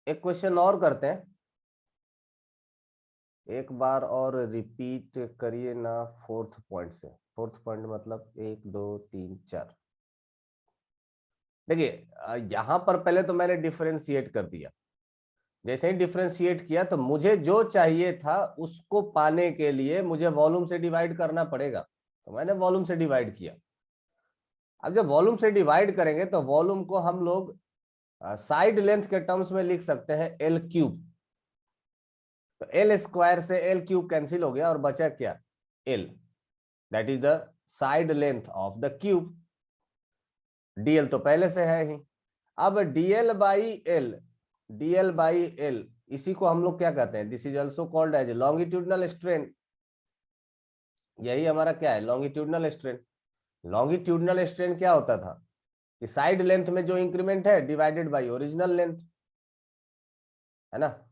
एक क्वेश्चन और करते हैं। एक बार और रिपीट करिए ना फोर्थ पॉइंट से। फोर्थ पॉइंट मतलब 1 2 3 4। देखिए यहां पर पहले तो मैंने डिफरेंशिएट कर दिया। जैसे ही डिफरेंशिएट किया तो मुझे जो चाहिए था उसको पाने के लिए मुझे वॉल्यूम से डिवाइड करना पड़ेगा, तो मैंने वॉल्यूम से डिवाइड किया। अब जब वॉल्यूम से डिवाइड करेंगे तो वॉल्यूम को हम लोग साइड लेंथ के टर्म्स में लिख सकते हैं एल क्यूब। तो एल स्क्वायर से एल क्यूब कैंसिल हो गया और बचा क्या, L, that is the side length of the cube. DL तो पहले से है ही। अब डीएल बाई एल, इसी को हम लोग क्या कहते हैं, this is also called as longitudinal strain. यही हमारा क्या है, लॉन्गिट्यूडनल स्ट्रेन। लॉन्गिट्यूडनल स्ट्रेन क्या होता था कि साइड लेंथ में जो इंक्रीमेंट है डिवाइडेड बाय ओरिजिनल लेंथ, है ना।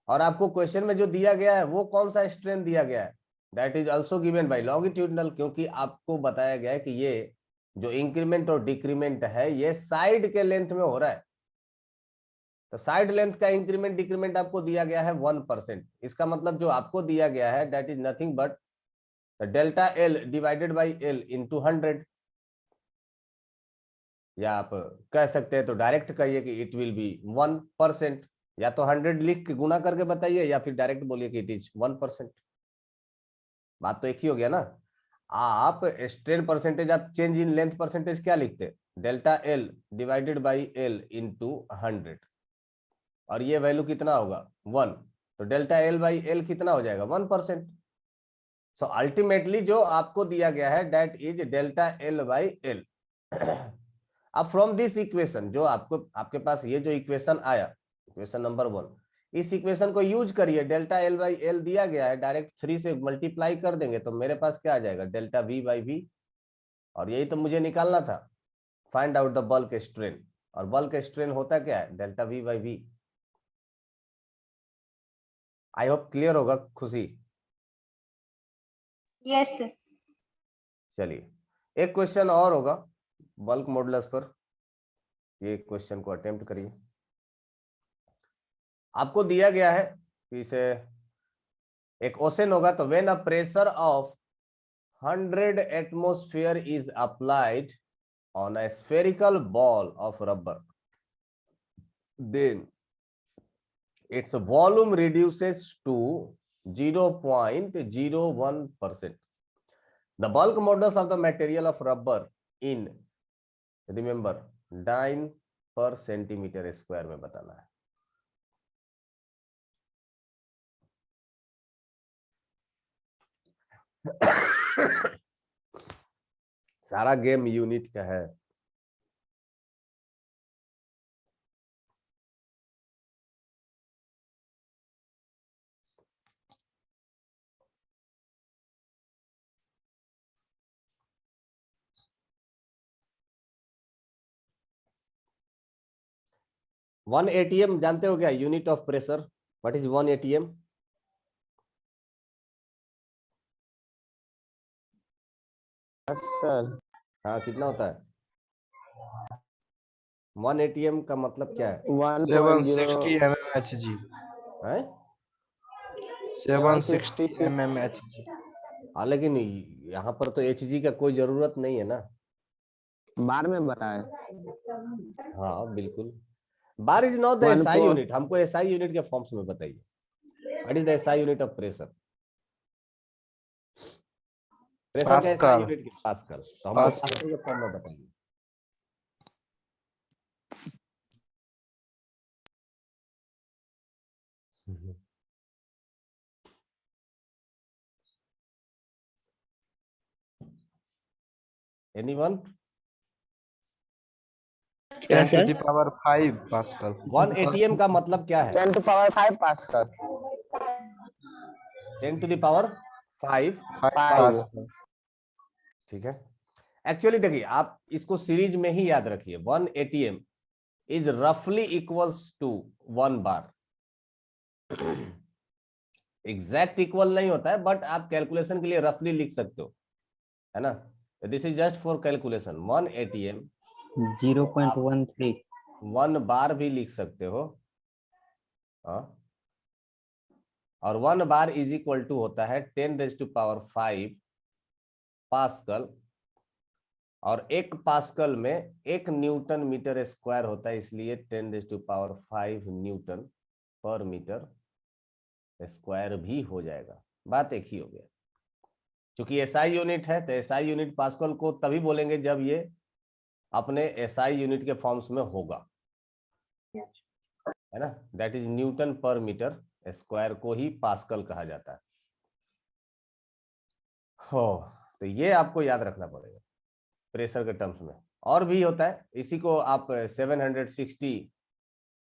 और आपको क्वेश्चन में जो दिया गया है वो कौन सा स्ट्रेन दिया गया है, that is also given by longitudinal, क्योंकि आपको बताया गया है कि ये जो इंक्रीमेंट और डिक्रीमेंट है ये साइड के लेंथ में हो रहा है। तो साइड लेंथ का इंक्रीमेंट डिक्रीमेंट आपको दिया गया है 1%। इसका मतलब जो आपको दिया गया है that is nothing but delta L divided by L into 100, या आप कह सकते हैं तो डायरेक्ट कहिए कि इट विल बी 1%, या तो 100 लिख के गुना करके बताइए या फिर डायरेक्ट बोलिए कि इट इज 1%। बात तो एक ही हो गया ना। आप स्ट्रेन परसेंटेज, आप चेंज इन लेंथ परसेंटेज क्या लिखते, delta L divided by L into 100, और ये वैल्यू कितना होगा 1, तो डेल्टा एल बाई एल कितना हो जाएगा 1%। सो अल्टीमेटली जो आपको दिया गया है that is delta L by L. अब फ्रॉम दिस इक्वेशन जो आपके पास ये जो इक्वेशन आया, इक्वेशन नंबर 1, इस इक्वेशन को यूज करिए। डेल्टा एल बाई एल दिया गया है, डायरेक्ट 3 से मल्टीप्लाई कर देंगे तो मेरे पास क्या आ जाएगा, डेल्टा वी बाई वी। और यही तो मुझे निकालना था, find out the bulk strain. और बल्क स्ट्रेन होता क्या है, delta V by V. I hope clear होगा खुशी। Yes sir. चलिए एक क्वेश्चन और होगा बल्क मॉडुलस पर, ये क्वेश्चन को अटेम्प्ट करिए। आपको दिया गया है कि इसे एक ओशन होगा, तो when a pressure of 100 atmosphere is applied on a spherical ball of rubber, then its volume reduces to 0.01%. The bulk modulus of the material of rubber in, remember, dyne per centimeter square में बताना है। सारा game unit का है। One ATM जानते हो क्या, unit of pressure, what is 1 ATM? Sir हाँ कितना होता है 1 एटीएम का मतलब क्या है? 760 mmHg, है 760 mmHg। हाँ, लेकिन यहाँ पर तो एचजी का कोई जरूरत नहीं है ना। बार में बताए। हाँ बिल्कुल, bar is not the SI unit. हमको एसआई यूनिट के फॉर्म्स में बताइए, what is the SI unit of pressure? Pressure का एसआई यूनिट पास्कल, तो हमको पास्कल के फॉर्म में बताइए। Anyone? 10 to the power 5 pascal. 1 ATM का मतलब क्या है? 10 to power 5 pascal. 10 to the power 5 pascal. ठीक है। एक्चुअली देखिए आप इसको सीरीज में ही याद रखिए, 1 एटीएम इज रफली equals to 1 bar. Exact equal नहीं होता है, बट आप कैलकुलेशन के लिए रफली लिख सकते हो, है ना। This is just for calculation. 1 ATM 0.13 1 बार भी लिख सकते हो, और 1 बार इज इक्वल टू होता है 10⁵ पास्कल, और 1 पास्कल में 1 न्यूटन मीटर स्क्वायर होता है, इसलिए 10⁵ न्यूटन पर मीटर स्क्वायर भी हो जाएगा। बात एक ही हो गया। क्योंकि एसआई यूनिट है तो एसआई यूनिट पास्कल को तभी बोलेंगे जब ये अपने एसआई यूनिट के फॉर्म्स में होगा, है ना। That is Newton per metre square को ही पास्कल कहा जाता है। हो तो ये आपको याद रखना पड़ेगा प्रेशर के टर्म्स में। और भी होता है, इसी को आप 760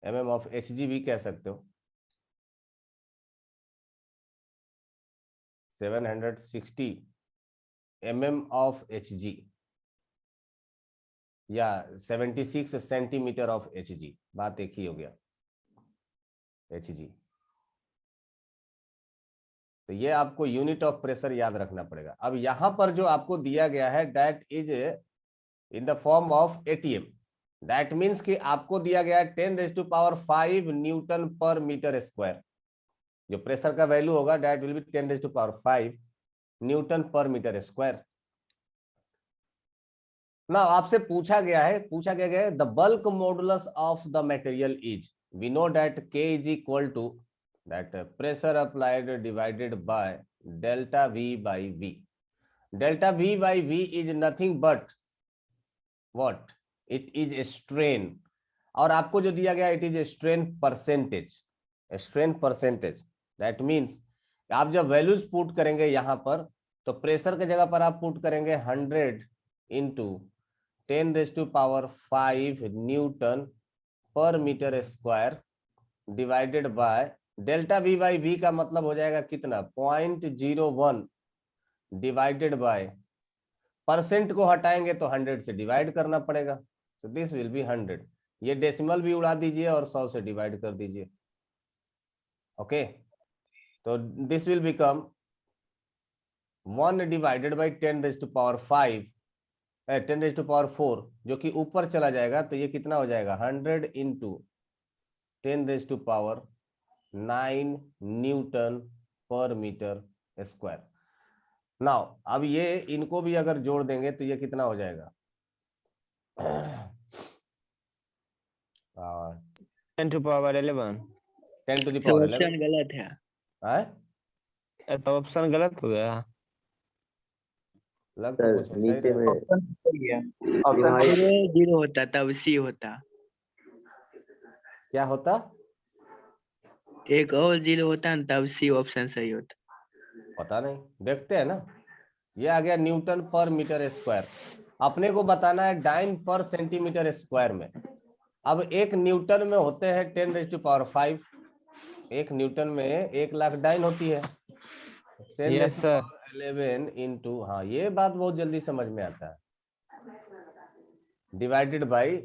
mm ऑफ Hg भी कह सकते हो। 760 mm ऑफ Hg या 76 सेंटीमीटर ऑफ Hg, बात एक ही हो गया Hg। तो ये आपको यूनिट ऑफ प्रेशर याद रखना पड़ेगा। अब यहां पर जो आपको दिया गया है that is in the form of ATM, that means कि आपको दिया गया है 10⁵ न्यूटन पर मीटर स्क्वायर। जो प्रेशर का वैल्यू होगा that will be 10⁵ newton per metre square. ना आपसे पूछा गया है the bulk modulus of the material is, we know that K is equal to that pressure applied divided by delta V by V. Delta V by V is nothing but what? It is a strain, और आपको जो दिया गया it is a strain percentage. A strain percentage. That means आप जब values put करेंगे यहाँ पर तो प्रेशर के जगह पर आप पुट करेंगे 100 into 10⁵ newton per metre square divided by delta V by V का मतलब हो जाएगा कितना 0.01 डिवाइडेड बाय, परसेंट को हटाएंगे तो 100 से डिवाइड करना पड़ेगा, तो दिस विल बी 100। ये डेसिमल भी उड़ा दीजिए और 100 से डिवाइड कर दीजिए। ओके, तो this will become 1 divided by 10⁵ जो कि ऊपर चला जाएगा, तो ये कितना हो जाएगा 100 into 10⁵ 9 Newton per metre square. Now अब ये इनको भी अगर जोड़ देंगे तो ये कितना हो जाएगा 10 to power 11। 10 to the power 11 option गलत है। तो ऑप्शन गलत हो गया। लग तो सर कुछ सही नीचे रहा है। में ऑप्शन डिवाइड 0 होता तब C होता, क्या होता, एक और 0 होता न तब C ऑप्शन सही होता। पता नहीं, देखते हैं ना। ये आ गया न्यूटन पर मीटर स्क्वायर। अपने को बताना है डाइन पर सेंटीमीटर स्क्वायर में। अब 1 न्यूटन में होते हैं 10⁵। 1 न्यूटन में 1 लाख डाइन होती है। 10⁻11 इंटू, हाँ ये बात बहुत जल्दी समझ में आता है, डिवाइडेड बाई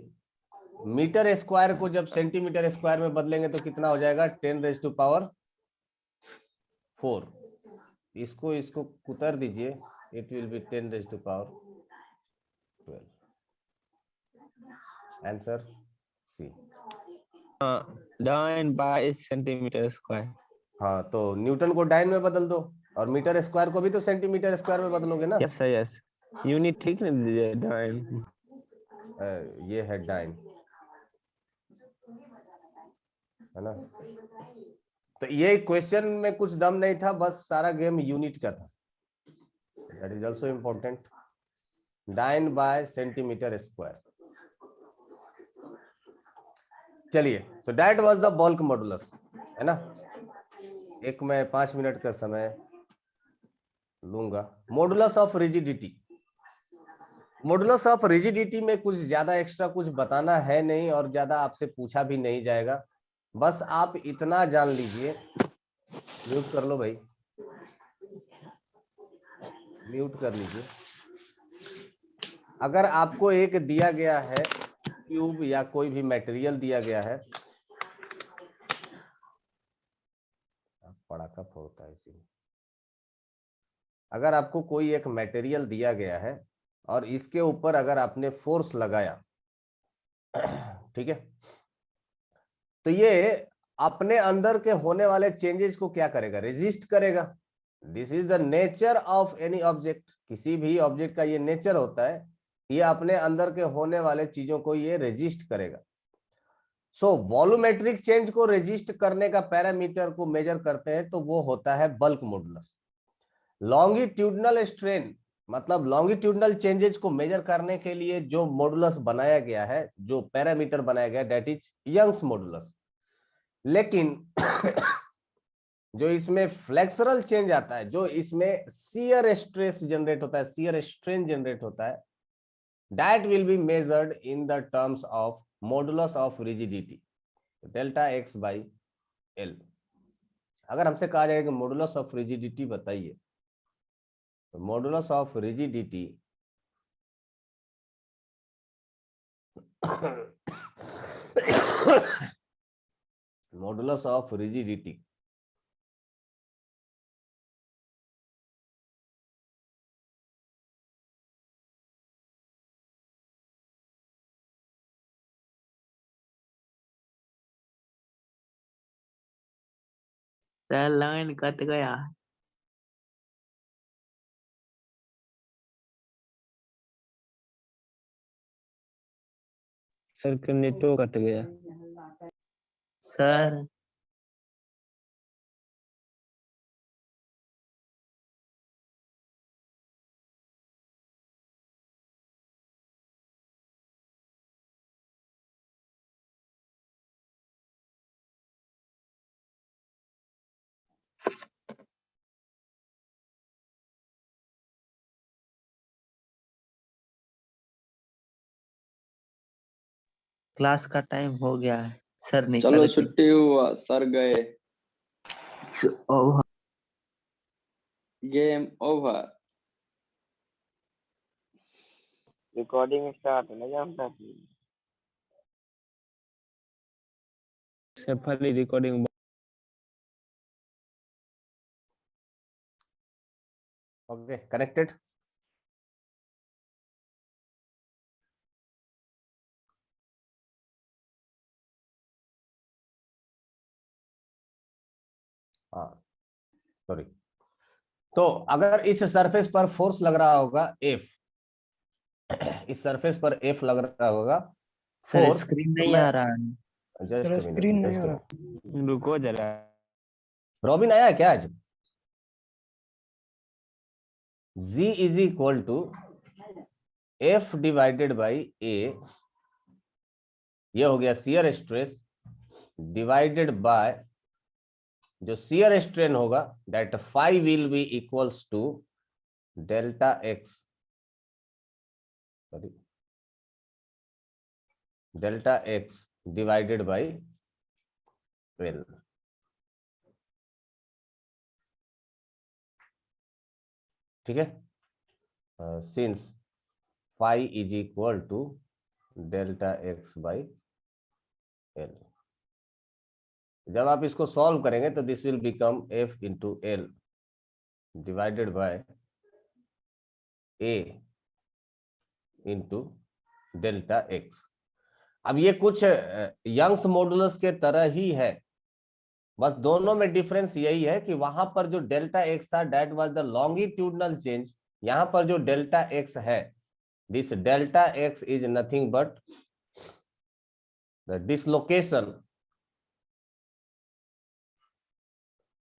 मीटर स्क्वायर को जब सेंटीमीटर स्क्वायर में बदलेंगे तो कितना हो जाएगा 10⁴। इसको उतर दीजिए, it will be 10⁻12। Answer C. Dyne by centimetre square. हाँ, तो न्यूटन को डाइन में बदल दो और मीटर स्क्वायर को भी तो सेंटीमीटर स्क्वायर में बदलोगे ना। यस सर यस, यूनिट ठीक नहीं दीजिए डाइन। ये है डाइन, है ना। तो ये क्वेश्चन में कुछ दम नहीं था, बस सारा गेम यूनिट का था। That is also important, dyne by centimetre square. चलिए, so that was the bulk modulus, है ना। एक मैं 5 मिनट का समय लूंगा। Modulus of rigidity. Modulus of rigidity में कुछ ज्यादा एक्स्ट्रा कुछ बताना है नहीं और ज्यादा आपसे पूछा भी नहीं जाएगा। बस आप इतना जान लीजिए, म्यूट कर लो भाई, म्यूट कर लीजिए। अगर आपको एक दिया गया है ट्यूब या कोई भी मटेरियल दिया गया है, पड़ाका फोड़ता है इसी में। अगर आपको कोई एक मटेरियल दिया गया है और इसके ऊपर अगर आपने फोर्स लगाया, ठीक है, तो ये अपने अंदर के होने वाले चेंजेस को क्या करेगा, रेजिस्ट करेगा। This is the nature of any object, किसी भी ऑब्जेक्ट का ये नेचर होता है, ये अपने अंदर के होने वाले चीजों को ये रेजिस्ट करेगा। सो वॉल्यूमेट्रिक चेंज को रेजिस्ट करने का पैरामीटर को मेजर करते हैं तो वो होता है बल्क मॉडुलस। लॉन्गिट्यूडनल स्ट्रेन मतलब लॉन्गिट्यूडनल चेंजेस को मेजर करने के लिए जो मॉडुलस बनाया गया है, जो पैरामीटर बनाया गया, दैट इज यंग्स मॉडुलस। लेकिन जो इसमें फ्लेक्सरल चेंज आता है, जो इसमें शियर स्ट्रेस जनरेट होता है, शियर स्ट्रेन जनरेट होता है, that will be measured in the terms of modulus of rigidity, delta X by L. अगर हमसे कहा जाएगा कि मॉडुलस ऑफ रिजिडिटी बताइए, तो modulus of rigidity modulus of rigidity sir line cut गया। सर का नेटवर्क कट गया। सर क्लास का टाइम हो गया है, सर निकल चलो गए। छुट्टी हुआ, सर गए, ओह, गेम ओवर। रिकॉर्डिंग स्टार्ट होने जा सफली रिकॉर्डिंग। Okay connected. हाँ सॉरी। तो अगर इस सरफेस पर फोर्स लग रहा होगा F, इस सरफेस पर F लग रहा होगा सर फोर्स, स्क्रीन तो नहीं मैं आ रहा है। जस्ट स्क्रीन नहीं आ रहा। रुको जरा। रॉबिन आया क्या आज? G is equal to F divided by A, ये हो गया शियर स्ट्रेस, डिवाइडेड बाय जो शियर स्ट्रेन होगा that phi will be equals to delta X, sorry delta X divided by L. ठीक है, since phi is equal to delta X by L. जब आप इसको सॉल्व करेंगे तो this will become F into L divided by A into delta X. अब ये कुछ यंग्स मॉडुलस के तरह ही है, बस दोनों में डिफरेंस यही है कि वहां पर जो डेल्टा एक्स था that was the longitudinal change, यहां पर जो डेल्टा एक्स है, this delta x is nothing but the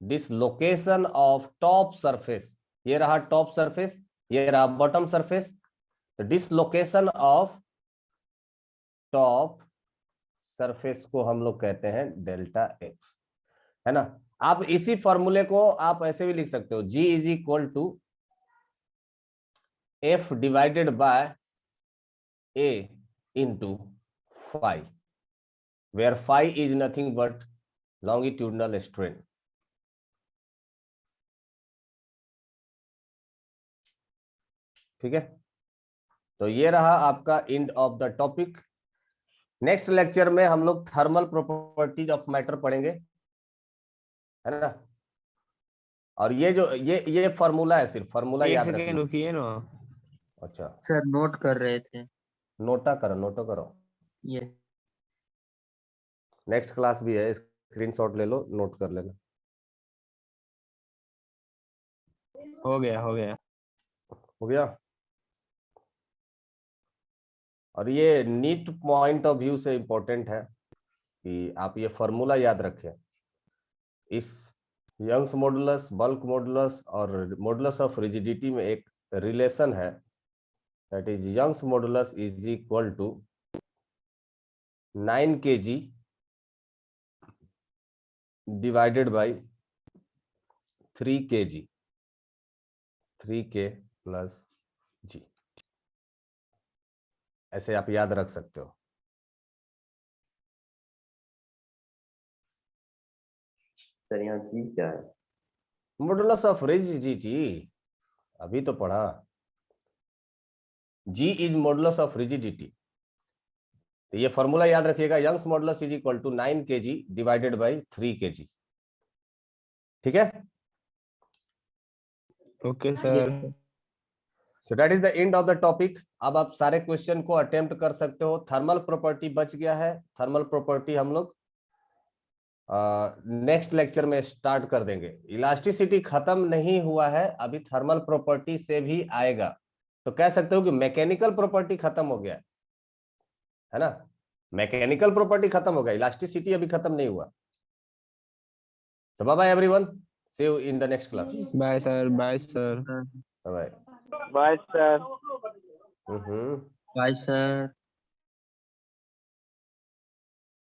dislocation of top surface. ये रहा टॉप सरफेस, ये रहा bottom surface, dislocation of top surface को हम लोग कहते हैं डेल्टा एक्स, है ना। आप इसी फॉर्मूले को आप ऐसे भी लिख सकते हो, G is equal to F divided by A into phi, where phi is nothing but longitudinal strain. ठीक है, तो ये रहा आपका end of the topic. Next lecture में हम लोग थर्मल प्रॉपर्टीज ऑफ मैटर पढ़ेंगे, है ना। और ये जो ये फॉर्मूला है, सिर्फ फॉर्मूला एक याद सेकेंड रखना। रुकिए ना। अच्छा सर नोट कर रहे थे। नोटा करो ये नेक्स्ट क्लास भी है, इसके स्क्रीनशॉट ले लो, नोट कर लेना। हो गया हो गया। हो गया। और ये नीट पॉइंट ऑफ व्यू से इंपॉर्टेंट है कि आप ये फॉर्मूला याद रखें। इस यंग्स मॉडुलस, बल्क मॉडुलस और मॉडुलस ऑफ रिजिडिटी में एक रिलेशन है, that is Young's modulus is equal to 9 kg divided by 3 kg, 3k plus g। ऐसे आप याद रख सकते हो। सर यहाँ जी क्या है? मॉडुलस ऑफ रिजिडिटी अभी तो पढ़ा। G is modulus of rigidity. तो ये फॉर्मूला याद रखिएगा, Young's modulus is equal to 9 kg divided by 3 kg। ठीक है। Okay sir. So that is the end of the topic. अब आप सारे क्वेश्चन को अटेम्प्ट कर सकते हो। थर्मल प्रॉपर्टी बच गया है। थर्मल प्रॉपर्टी हम लोग नेक्स्ट लेक्चर में स्टार्ट कर देंगे। इलास्टिसिटी खत्म नहीं हुआ है, अभी थर्मल प्रॉपर्टी से भी आएगा। तो कह सकते हो कि मैकेनिकल प्रॉपर्टी खत्म हो गया है ना। मैकेनिकल प्रॉपर्टी खत्म हो गया, इलास्टिसिटी अभी खत्म नहीं हुआ। So bye bye everyone. See you in the next class. Bye sir, bye sir. Bye bye. Bye sir. Mm-hmm. Bye sir.